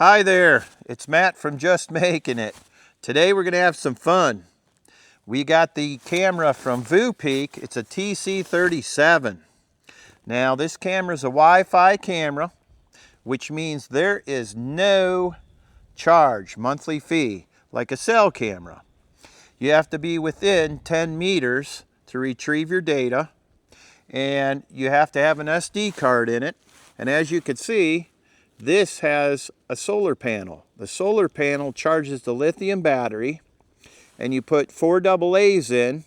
Hi there, it's Matt from Just Making It. Today we're going to have some fun. We got the camera from VOOPEAK. It's a TC37. Now this camera is a Wi-Fi camera, which means there is no charge, monthly fee, like a cell camera. You have to be within 10 meters to retrieve your data, and you have to have an SD card in it. And as you can see, this has a solar panel. The solar panel charges the lithium battery, and you put 4 AA's in,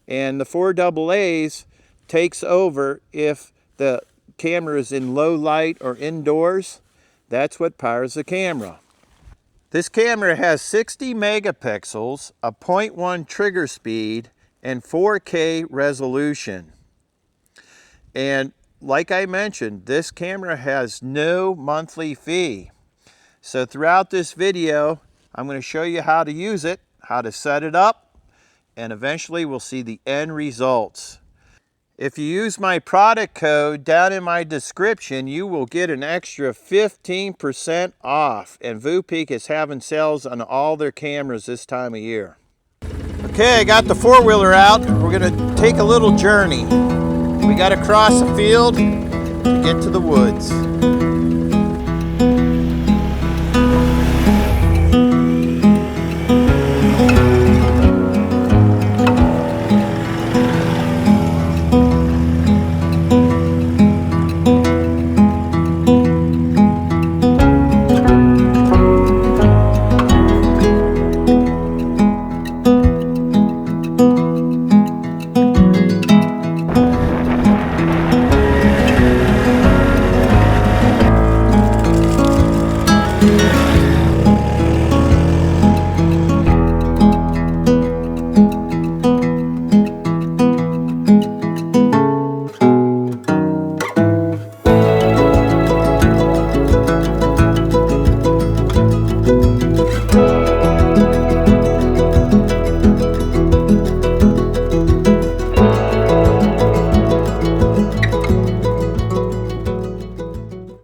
and the 4 AA's takes over if the camera is in low light or indoors. That's what powers the camera. This camera has 60 megapixels, a 0.1 trigger speed, and 4K resolution. And like I mentioned, this camera has no monthly fee. So throughout this video, I'm going to show you how to use it, how to set it up, and eventually we'll see the end results. If you use my product code down in my description, you will get an extra 15% off. And VOOPEAK is having sales on all their cameras this time of year. Okay, I got the four-wheeler out. We're going to take a little journey. We got to cross a field to get to the woods.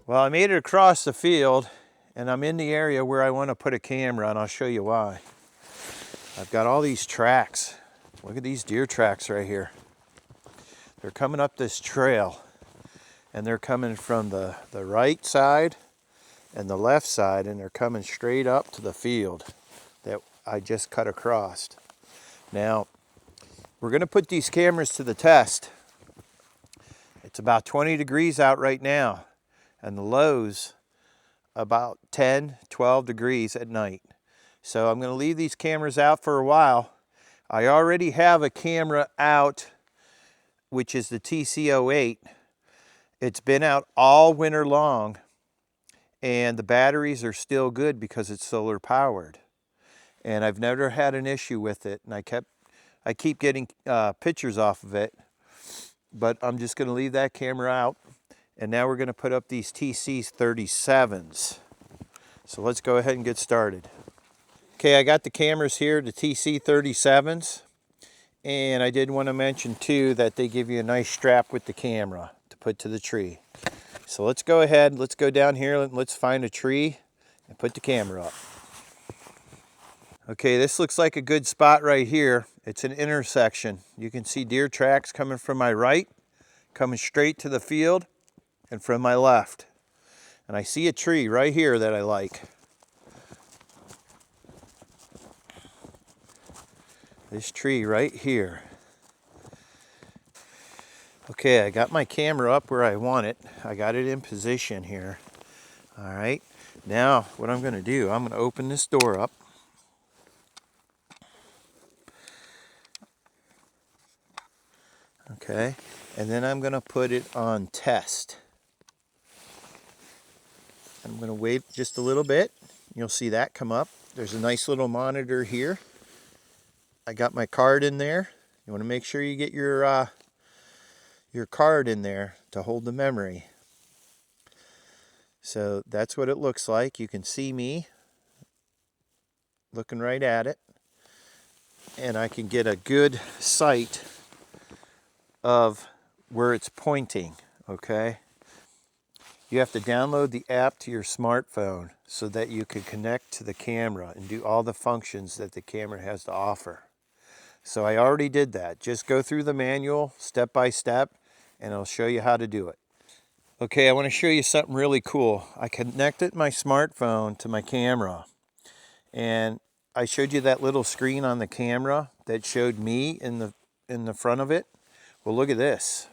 Well, I made it across the field, and I'm in the area where I want to put a camera, and I'll show you why. I've got all these tracks. Look at these deer tracks right here. They're coming up this trail, and they're coming from the right side and the left side, and they're coming straight up to the field that I just cut across. Now, we're going to put these cameras to the test. It's about 20 degrees out right now, and the low's about 10, 12 degrees at night. So I'm going to leave these cameras out for a while. I already have a camera out, which is the TC08. It's been out all winter long, and the batteries are still good because it's solar powered. And I've never had an issue with it, and I keep getting pictures off of it, but I'm just going to leave that camera out. And now we're going to put up these TC37s. So let's go ahead and get started. Okay, I got the cameras here, the TC37s. And I did want to mention too that they give you a nice strap with the camera to put to the tree. So let's go ahead, let's go down here, and let's find a tree and put the camera up. Okay, this looks like a good spot right here. It's an intersection. You can see deer tracks coming from my right, coming straight to the field, and from my left. And I see a tree right here that I like. This tree right here. Okay, I got my camera up where I want it. I got it in position here. All right, now what I'm going to do, I'm going to open this door up. Okay, and then I'm going to put it on test. I'm going to wait just a little bit. You'll see that come up. There's a nice little monitor here. I got my card in there. You want to make sure you get your card in there to hold the memory. So that's what it looks like. You can see me looking right at it, and I can get a good sight of where it's pointing, okay? you have to download the app to your smartphone so that you can connect to the camera and do all the functions that the camera has to offer. So I already did that. Just go through the manual step by step and I'll show you how to do it. Okay, I want to show you something really cool. I connected my smartphone to my camera and I showed you that little screen on the camera that showed me in the front of it. Well, look at this.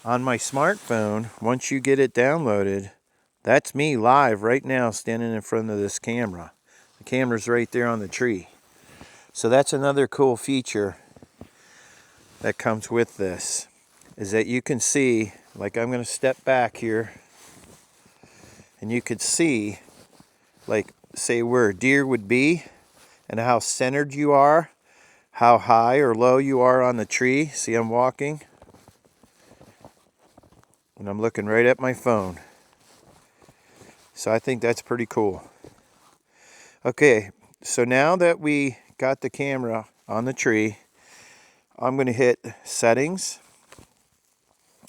On my smartphone, once you get it downloaded, that's me live right now standing in front of this camera. The camera's right there on the tree. So that's another cool feature that comes with this, is that you can see, like I'm going to step back here, and you could see, like say where a deer would be, and how centered you are, how high or low you are on the tree. See, I'm walking, and I'm looking right at my phone. So I think that's pretty cool. Okay, so now that we got the camera on the tree, I'm going to hit settings,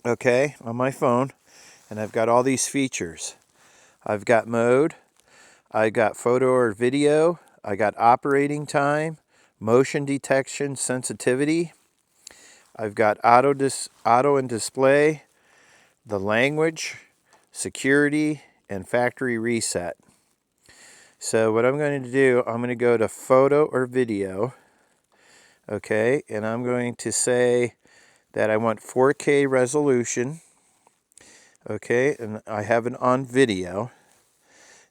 okay, on my phone, and I've got all these features. I've got mode, I got photo or video, I got operating time, motion detection sensitivity, I've got auto and display, the language, security, and factory reset. So what I'm going to do, I'm going to go to photo or video, okay, and I'm going to say that I want 4K resolution, okay, and I have it on video,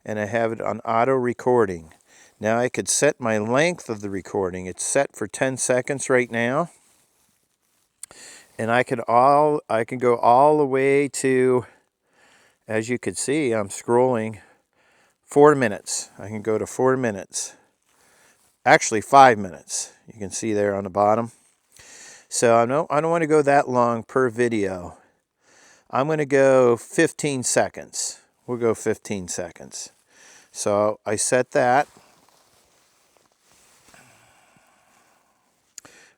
and I have it on auto recording. Now I could set my length of the recording. It's set for 10 seconds right now, and I can go all the way to, as you can see, I'm scrolling, 4 minutes. I can go to 4 minutes. Actually 5 minutes. You can see there on the bottom. So I don't want to go that long per video. I'm going to go 15 seconds. We'll go 15 seconds. So I set that.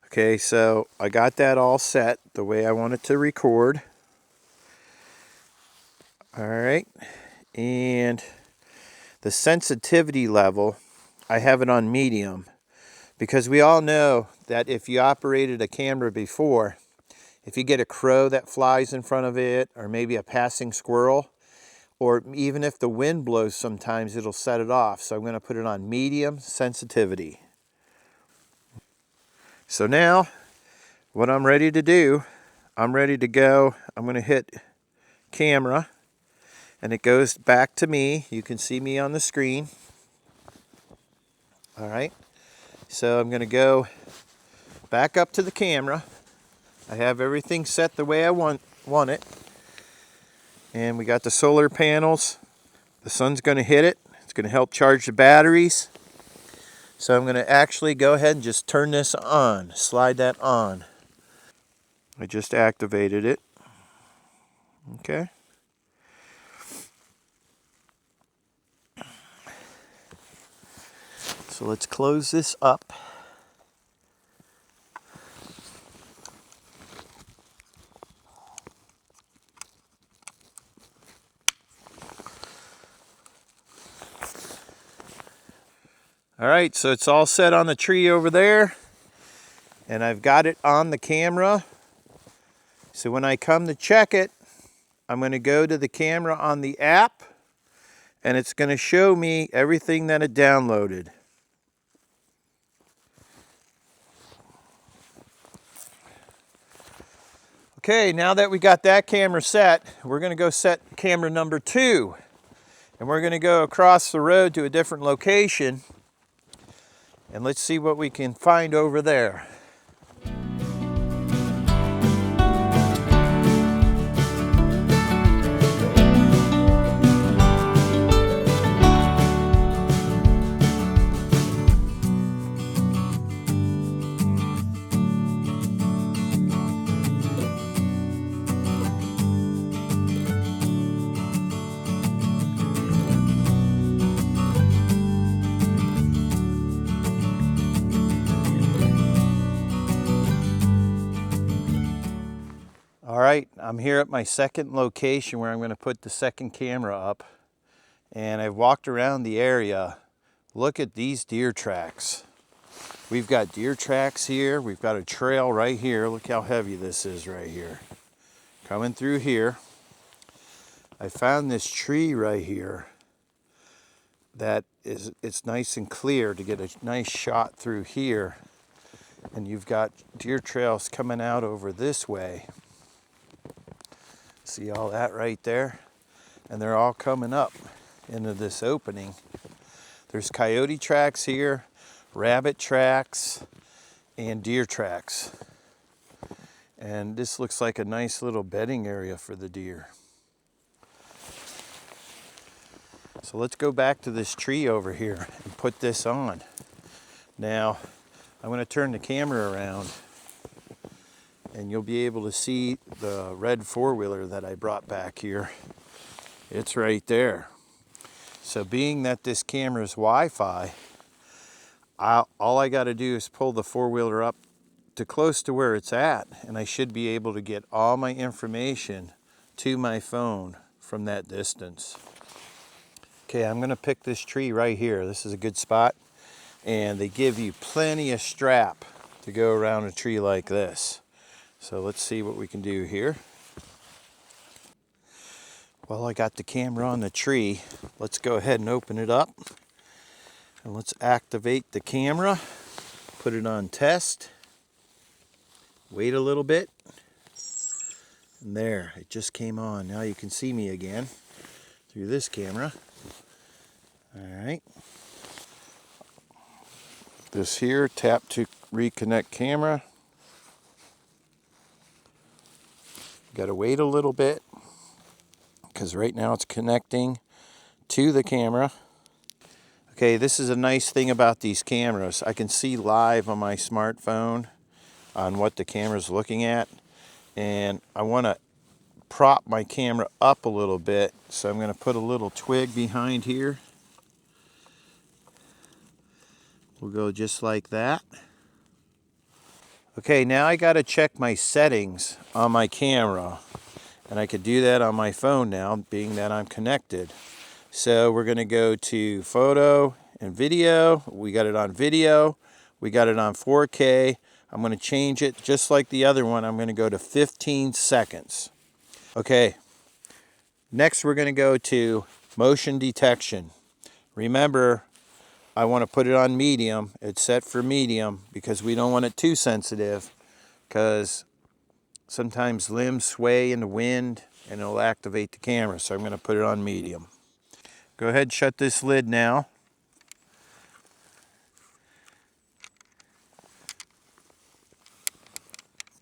Okay, so I got that all set the way I want it to record. All right, and the sensitivity level, I have it on medium, because we all know that if you operated a camera before, if you get a crow that flies in front of it, or maybe a passing squirrel, or even if the wind blows sometimes, it'll set it off. So I'm going to put it on medium sensitivity. So now, what I'm ready to do, I'm ready to go. I'm going to hit camera, and it goes back to me. You can see me on the screen. All right. So I'm going to go back up to the camera. I have everything set the way I want it. And we got the solar panels. The sun's going to hit it. It's going to help charge the batteries. So I'm going to actually go ahead and just turn this on, slide that on. I just activated it. Okay. So let's close this up. All right, so it's all set on the tree over there, and I've got it on the camera. So when I come to check it, I'm going to go to the camera on the app, and it's going to show me everything that it downloaded. Okay, now that we got that camera set, we're going to go set camera number 2. And we're going to go across the road to a different location. And let's see what we can find over there. right, I'm here at my second location where I'm going to put the second camera up. And I've walked around the area. Look at these deer tracks. We've got deer tracks here. We've got a trail right here. Look how heavy this is right here. Coming through here. I found this tree right here that it's nice and clear to get a nice shot through here. And you've got deer trails coming out over this way. See all that right there? And they're all coming up into this opening. There's coyote tracks here, rabbit tracks, and deer tracks. And this looks like a nice little bedding area for the deer. So let's go back to this tree over here and put this on. Now, I'm going to turn the camera around and you'll be able to see the red four-wheeler that I brought back here. It's right there. So being that this camera is Wi-Fi, all I got to do is pull the four-wheeler up to close to where it's at, and I should be able to get all my information to my phone from that distance. Okay, I'm going to pick this tree right here. This is a good spot, and they give you plenty of strap to go around a tree like this. So let's see what we can do here. Well, I got the camera on the tree. Let's go ahead and open it up. And let's activate the camera. Put it on test. Wait a little bit. And there, it just came on. Now you can see me again through this camera. All right. This here, tap to reconnect camera. Got to wait a little bit because right now it's connecting to the camera. Okay, this is a nice thing about these cameras. I can see live on my smartphone on what the camera's looking at, and I want to prop my camera up a little bit, so I'm going to put a little twig behind here. We'll go just like that. Okay, now I got to check my settings on my camera, and I could do that on my phone now, being that I'm connected. So we're going to go to photo and video. We got it on video. We got it on 4K. I'm going to change it just like the other one. I'm going to go to 15 seconds. Okay, next we're going to go to motion detection. Remember, I want to put it on medium. It's set for medium because we don't want it too sensitive, because sometimes limbs sway in the wind and it'll activate the camera. So I'm going to put it on medium. Go ahead and shut this lid now.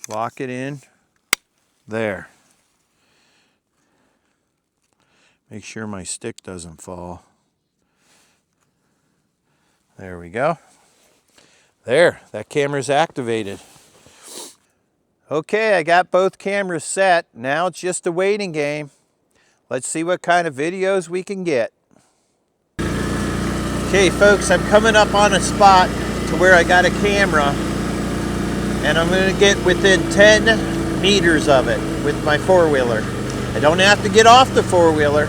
Lock it in. There. Make sure my stick doesn't fall. There we go. There, that camera's activated. Okay, I got both cameras set. Now it's just a waiting game. Let's see what kind of videos we can get. Okay folks, I'm coming up on a spot to where I got a camera, and I'm going to get within 10 meters of it with my four-wheeler. I don't have to get off the four-wheeler.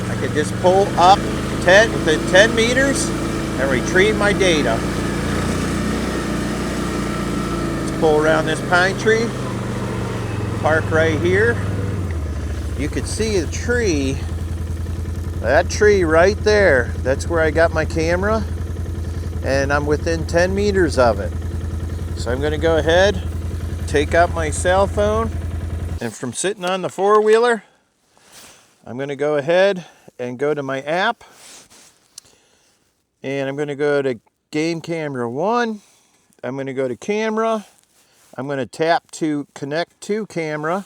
I can just pull up within 10 meters and retrieve my data. Let's pull around this pine tree, park right here. You can see the tree, that tree right there. That's where I got my camera, and I'm within 10 meters of it. So I'm going to go ahead, take out my cell phone, and from sitting on the four-wheeler, I'm going to go ahead and go to my app, and I'm going to go to Game Camera 1. I'm going to go to Camera. I'm going to tap to connect to camera,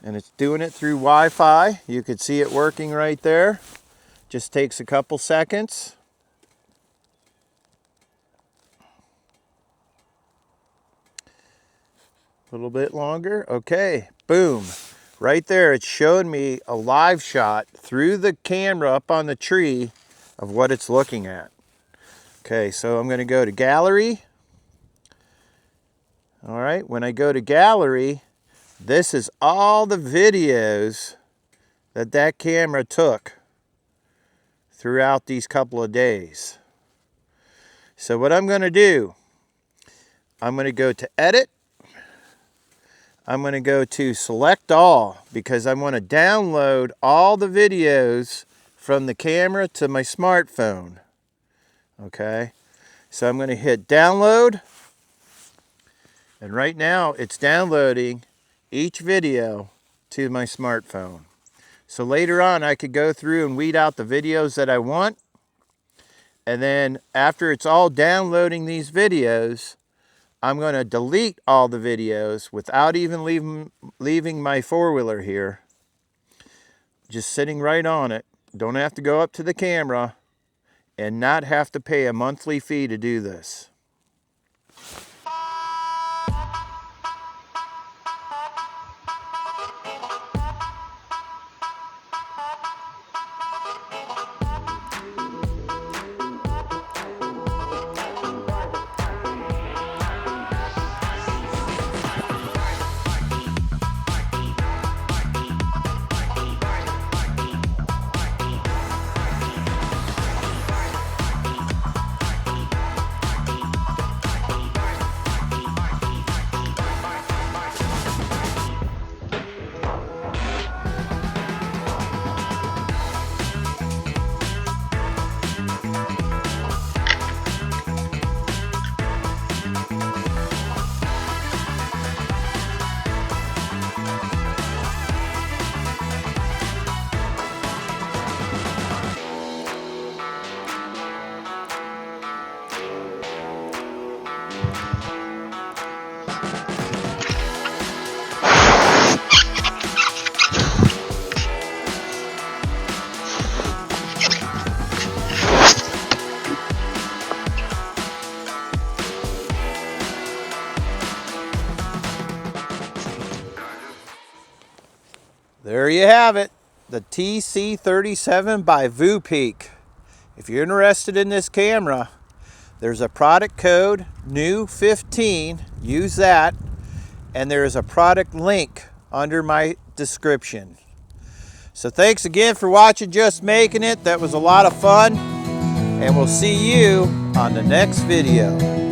and it's doing it through Wi-Fi. You could see it working right there. Just takes a couple seconds. A little bit longer. Okay, boom. Right there, it's showing me a live shot through the camera up on the tree of what it's looking at. Okay, so I'm going to go to gallery. All right, when I go to gallery, this is all the videos that camera took throughout these couple of days. So what I'm going to do, I'm going to go to edit. I'm going to go to select all because I want to download all the videos from the camera to my smartphone. Okay, so I'm going to hit download, and right now it's downloading each video to my smartphone. So later on I could go through and weed out the videos that I want, and then after it's all downloading these videos, I'm going to delete all the videos without even leaving my four-wheeler here. Just sitting right on it. Don't have to go up to the camera and not have to pay a monthly fee to do this. There you have it, the TC37 by VOOPEAK. If you're interested in this camera, there's a product code, new15, use that, and there is a product link under my description. So thanks again for watching Just Making It. That was a lot of fun, and we'll see you on the next video.